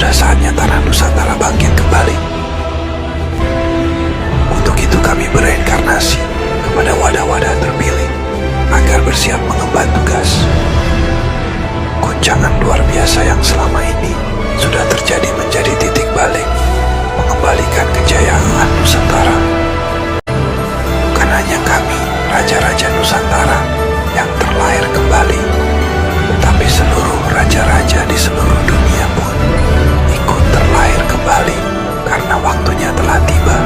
sudah saatnya tanah Nusantara bangkit kembali. Untuk itu kami bereinkarnasi kepada wadah-wadah terpilih agar bersiap mengemban tugas. Guncangan luar biasa yang selama ini sudah terjadi menjadi titik balik, mengembalikan kejayaan Nusantara. Bukan hanya kami, raja-raja Nusantara yang terlahir kembali, tetapi seluruh raja-raja di seluruh dunia pun ikut terlahir kembali karena waktunya telah tiba.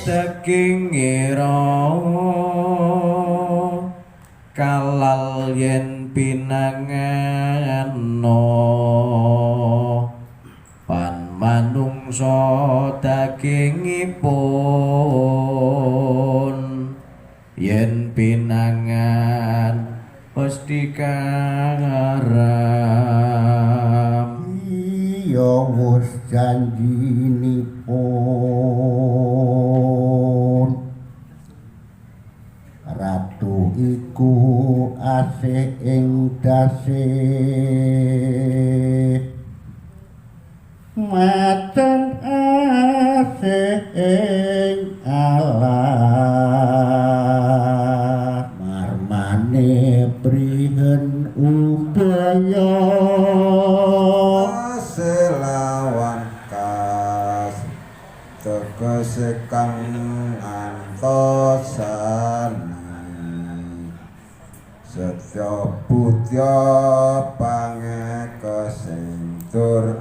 Saking ngira kalal yen pinangano pan manungsa dagingipun yen pinangan mesti karam iya wis janjinipun ratu iku asih ing dase maten asih ing alah marmane prihen upaya selawan kas tegese kang antosani setya putya pangekesing tur